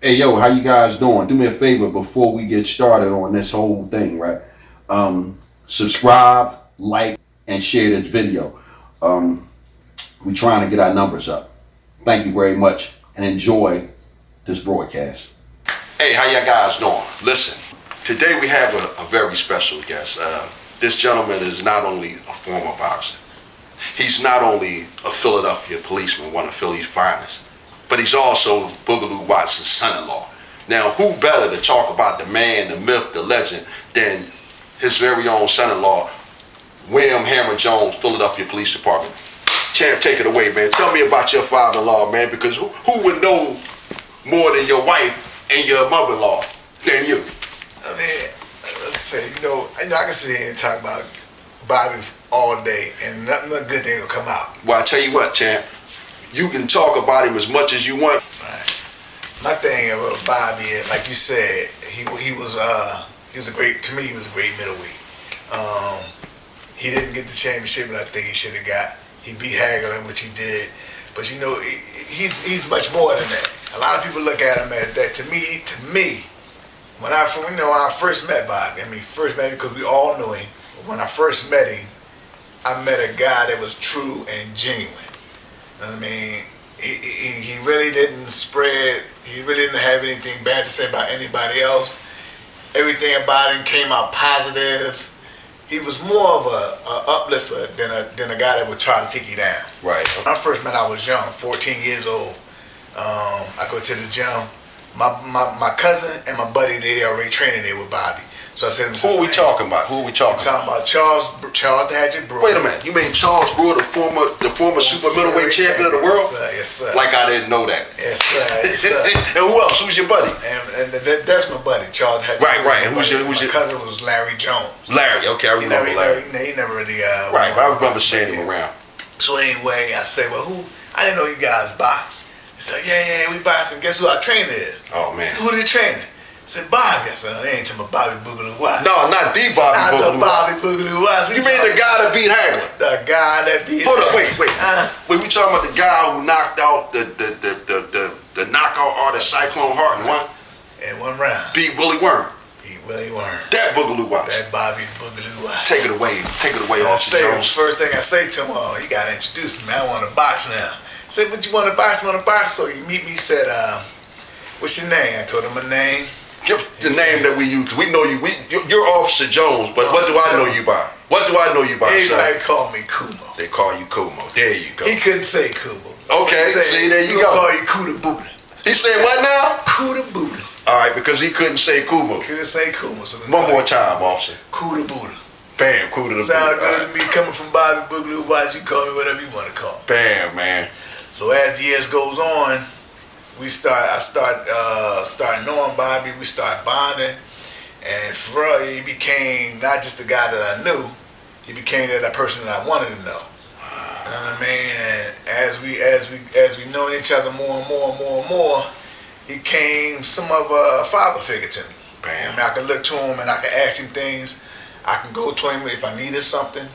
Hey yo, how you guys doing? Do me a favor before we get started on this whole thing, right? Subscribe, like, and share this video. We're trying to get our numbers up. Thank you very much and enjoy this broadcast. Hey, how y'all guys doing? Listen, today we have a very special guest. This gentleman is not only a former boxer, he's not only a Philadelphia policeman, one of Philly's finest, but he's also Boogaloo Watson's son-in-law. Now, who better to talk about the man, the myth, the legend, than his very own son-in-law, William Hammer Jones, Philadelphia Police Department. Champ, take it away, man. Tell me about your father-in-law, man, because who would know more than your wife and your mother-in-law than you? I mean, let's say, I can sit here and talk about Bobby all day, and nothing but good thing will come out. Well, I tell you what, champ, you can talk about him as much as you want. Right. My thing about Bobby is, like you said, he was a great, to me, he was a great middleweight. He didn't get the championship that I think he should have got. He beat Hagler, which he did. But he's much more than that. A lot of people look at him as that. To me, when I first met Bobby, first met him because we all knew him. But when I first met him, I met a guy that was true and genuine. You know what I mean? He really didn't spread, he really didn't have anything bad to say about anybody else. Everything about him came out positive. He was more of a uplifter than a guy that would try to take you down. Right. When I first met, I was young, 14 years old. I go to the gym. My cousin and my buddy, they already training there with Bobby. So I said, who are we talking about? We're talking about Charles the Hatchet Brewer. Wait a minute. You mean Charles Brewer, the former super middleweight champion of the world? Yes, sir. Like I didn't know that. Yes, sir. Yes, sir. And who else? Who's your buddy? And that's my buddy, Charles Hatchet. Right. And who's your cousin was Larry Jones. Larry. Okay, I remember Larry. He never really. Right, but I remember seeing him around. So anyway, I said, well, who? I didn't know you guys box. He said, yeah, we boxing. Guess who our trainer is? Oh man. Who the trainer? I said, Bobby. I said, they ain't talking about Bobby Boogaloo Watts. No, not the Bobby Boogaloo. Not the Bobby Boogaloo Watts. You mean the guy that beat Hagler? The guy that beat. Hold up, wait. Wait, we talking about the guy who knocked out the knockout artist Cyclone Hart in one round. Beat Willie Worm. Willie Worm. That Boogaloo Watts. That Bobby Boogaloo Watts. Take it away, Officer Jones. First thing I say to him, you gotta introduce me, man. I want to box now. I said, but you want to box? So he meet me. He said, what's your name? I told him my name. Give the name that we use. We know you. You're Officer Jones, but what do I know you by? What do I know you by, sir? Everybody call me Kumo. They call you Kumo. There you go. He couldn't say Kumo. Okay, see, there you go. Call you Kuda Buddha. He said what now? Kuda Buddha. All right, because he couldn't say Kumo. Couldn't say Kumo. So one more time, Officer. Kuda Buddha. Bam, Kuda the Buddha. Sounded good to me coming from Bobby Boogaloo Watts. You call me whatever you want to call me. Bam, man. So as years goes on, I start knowing Bobby. We start bonding, and for real, he became not just the guy that I knew. He became that person that I wanted to know. You know what I mean? And as we know each other more and more, he became some of a father figure to me. Bam. I can look to him and I can ask him things. I can go to him if I needed something.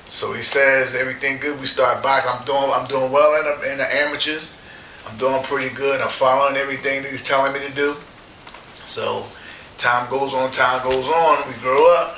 So he says everything good. We start boxing. I'm doing well in the amateurs. I'm doing pretty good. I'm following everything that he's telling me to do. So time goes on. We grow up.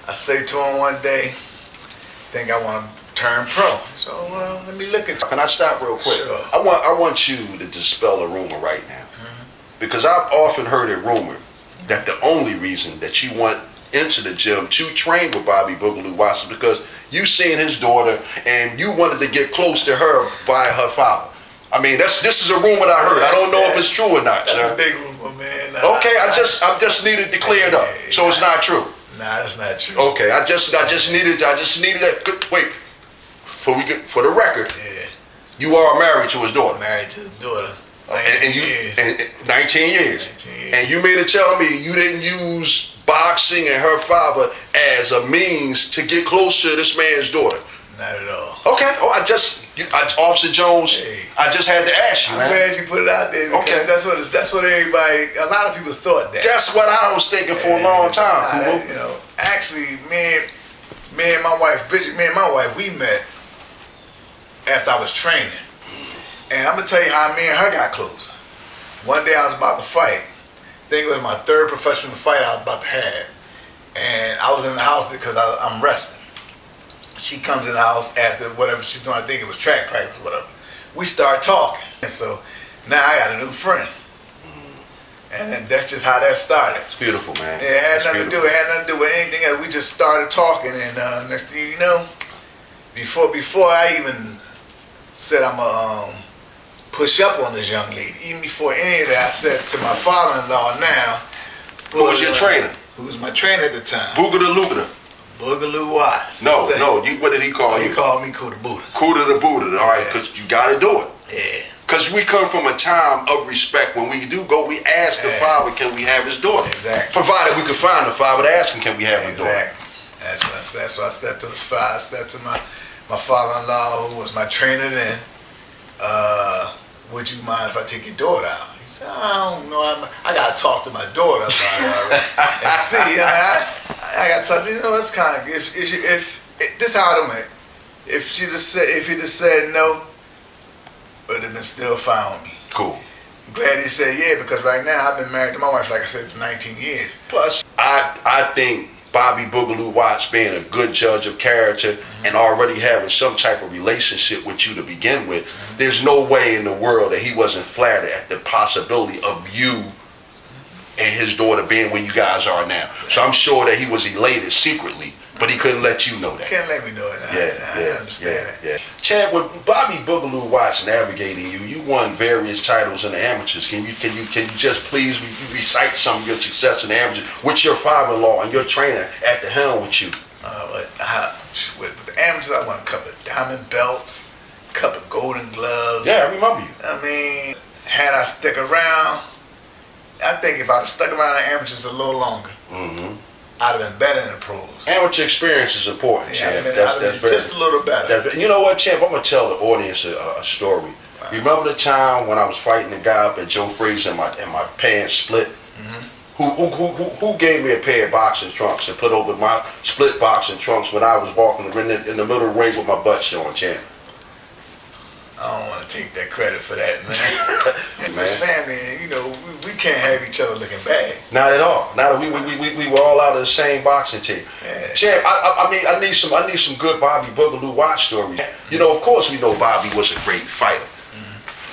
I say to him one day, think I want to turn pro. So let me look at. Can I stop real quick? Sure. I want you to dispel a rumor right now, because I've often heard it rumored that the only reason that you went into the gym to train with Bobby Boogaloo Watts is because you seen his daughter and you wanted to get close to her by her father. I mean, this is a rumor that I heard. I don't know if it's true or not, That's sir. a big rumor, man. Okay, I just needed to clear it up, so it's not true. Nah, that's not true. Okay, I just needed that. Wait, for the record. Yeah. You are married to his daughter. Married to his daughter. 19 years. 19 years. And you mean to tell me you didn't use boxing and her father as a means to get close to this man's daughter? Not at all. Okay. Officer Jones, hey, I just had to ask you, I'm glad you put it out there, because okay. that's what everybody, a lot of people thought that. That's what I was thinking for a long time. Actually, me and my wife, Bridget, we met after I was training. And I'm gonna tell you how me and her got close. One day I was about to fight. I think it was my third professional fight I was about to have. And I was in the house because I'm wrestling. She comes in the house after whatever she's doing. I think it was track practice or whatever. We start talking. And so now I got a new friend. And then that's just how that started. It's beautiful, man. It had nothing to do. It had nothing to do with anything else. We just started talking, and next thing you know, before I even said I'm gonna push up on this young lady, even before any of that, I said to my father-in-law now, Who was your trainer? Who was my trainer at the time? Boogaloo Lugada. Boogaloo Watts. No. What did he call you? He called me Kuda Buddha. Kuda the Buddha. All right, because you got to do it. Yeah. Because we come from a time of respect. When we do go, we ask the father, can we have his daughter? Exactly. Provided we can find the father to ask him, can we have his daughter? Exactly. That's what I said. So I stepped to the father. I stepped to my father-in-law, who was my trainer then. Would you mind if I take your daughter out? He said, I don't know. I got to talk to my daughter about it already. And see, I got to talk to you. Know, it's kind of, if this how I do it. If he just said no, would have been still fine with me. Cool. I'm glad he said yeah, because right now I've been married to my wife, like I said, for 19 years. Plus, I think Bobby Boogaloo Watts being a good judge of character and already having some type of relationship with you to begin with, there's no way in the world that he wasn't flattered at the possibility of you and his daughter being where you guys are now. So I'm sure that he was elated secretly, but he couldn't let you know that. Can't let me know it. I understand that. Yeah. Chad, with Bobby Boogaloo Watts navigating you, you won various titles in the amateurs. Can you just please recite some of your success in the amateurs with your father-in-law and your trainer at the helm with you? With the amateurs, I won a couple of diamond belts, a couple of golden gloves. Yeah, I remember you. I mean, had I stuck around, I think if I'd have stuck around the amateurs a little longer, I'd have been better in the pros. Amateur experience is important, Champ. That's just a little better. You know what, Champ? I'm going to tell the audience a story. Wow. Remember the time when I was fighting a guy up at Joe Frazier and my pants split? Who gave me a pair of boxing trunks and put over my split boxing trunks when I was walking in the middle of the ring with my butt showing, Champ? I don't want to take that credit for that, man. As family, you know, we can't have each other looking bad. Not at all. We were all out of the same boxing team. Yeah. Champ, I need some good Bobby Boogaloo Watts stories. You know, of course we know Bobby was a great fighter.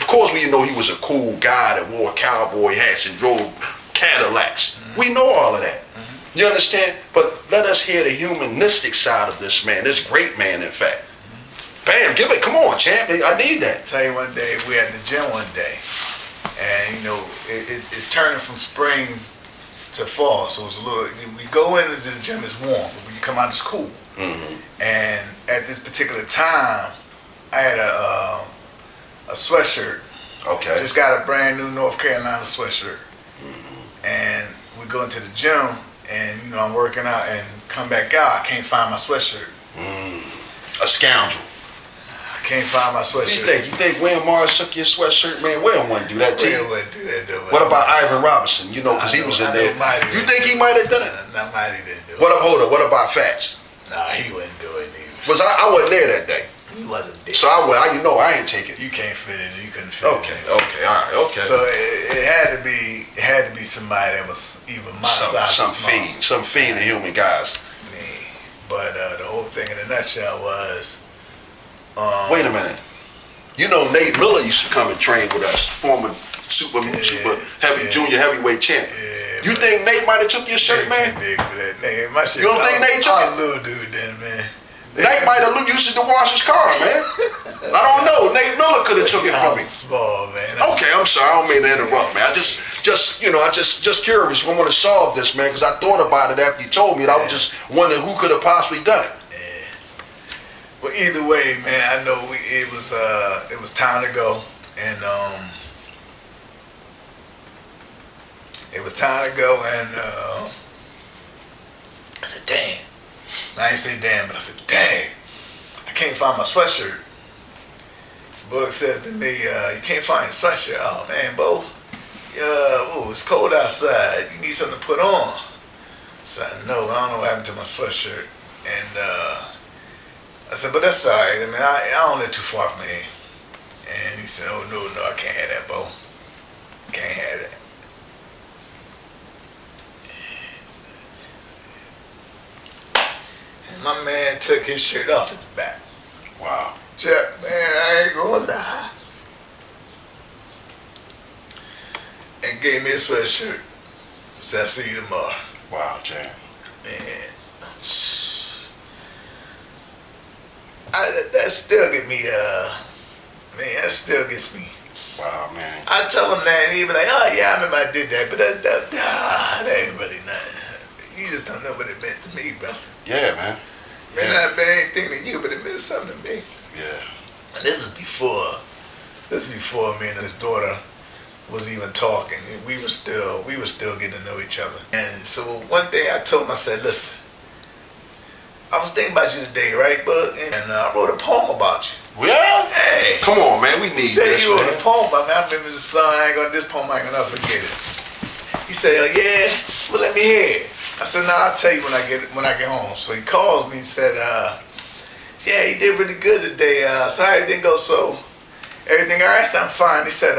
Of course we know he was a cool guy that wore cowboy hats and drove Cadillacs. We know all of that. You understand? But let us hear the humanistic side of this man, this great man, in fact. Bam, come on, champ. I need that. Tell you one day, we at the gym one day, and you know, it's turning from spring to fall, so it's a little, we go into the gym, it's warm, but when you come out, it's cool. And at this particular time, I had a sweatshirt. Okay. Just got a brand new North Carolina sweatshirt. And we go into the gym, and you know, I'm working out, and come back out, I can't find my sweatshirt. A scoundrel. I can't find my sweatshirt. You think William Morris took your sweatshirt, man? William wouldn't do that to you. William wouldn't do that, though. What about Ivan Robinson? You know, because he was in there. You think he might have done it? No, Mighty didn't do it. Hold up. What about Fats? Nah, he wouldn't do it either. I wasn't there that day. He wasn't there. So I ain't take it. You can't fit it. You couldn't fit it. Okay, all right, okay. So it had to be somebody that was even my size. Some fiend of human guys. But the whole thing in a nutshell was. Wait a minute. You know Nate Miller used to come and train with us, former super heavy junior heavyweight champ. You think Nate might have took your shirt, man? Too big for that. Nate, my shit. You don't think Nate took it? I'm a little dude then, man. Nate might have used it to wash his car, man. I don't know. Nate Miller could have took it from me. Small, man. Okay, I'm sorry. I don't mean to interrupt, man. I just curious. I want to solve this, man, because I thought about it after you told me. And I was just wondering who could have possibly done it. Yeah. Well, either way, man, I know it was time to go, and it was time to go, and I said, damn. I didn't say damn, but I said, dang, I can't find my sweatshirt. Bug said to me, you can't find your sweatshirt? Oh, man, Bo, it's cold outside. You need something to put on. I said, no, I don't know what happened to my sweatshirt. And I said, but that's all right. I mean, I don't live too far from here. And he said, oh, no, I can't have that, Bo. Can't have that. And my man took his shirt off his back. Wow. Chuck, man, I ain't gonna lie. And gave me a sweatshirt. Said, I see you tomorrow. Wow, Jay. Man, that still get me, man, that still gets me. Wow, man. I tell him that, and he be like, oh, yeah, I remember I did that, but that ain't really nothing. You just don't know what it meant to me, bro. Yeah, man. May not been anything to you, but it meant something to me. Yeah. And this is before me and his daughter was even talking. We were still getting to know each other. And so one day I told him, I said, listen, I was thinking about you today, right, Bud? And I wrote a poem about you. Well, Hey. come on, man. We need He said this, you wrote man. a poem about me. I remember the song. This poem I ain't gonna never forget it. He said, oh, yeah, well, let me hear it. I said, no, I'll tell you when I get home. So he calls me and said, yeah, you did really good today. So how everything go? So everything all right? I said, I'm fine. He said,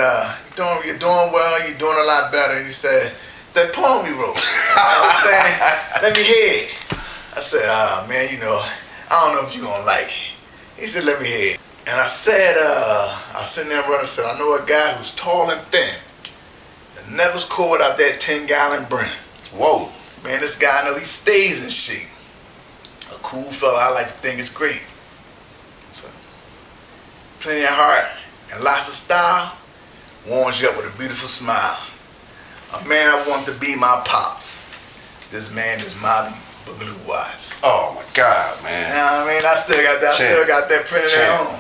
you're doing well. You're doing a lot better. He said, that poem you wrote. I was saying, let me hear it. I said, man, I don't know if you're gonna like it. He said, let me hear it. And I said, I was sitting there running. I said, I know a guy who's tall and thin and never's caught out that 10-gallon brim. Whoa. Man, this guy, I know he stays in shape. A cool fella, I like to think is great. So, plenty of heart and lots of style, warms you up with a beautiful smile. A man I want to be my pops. This man is Bobby Boogaloo Watts. Oh, my God, man. You know what I mean? I still got that printed at home.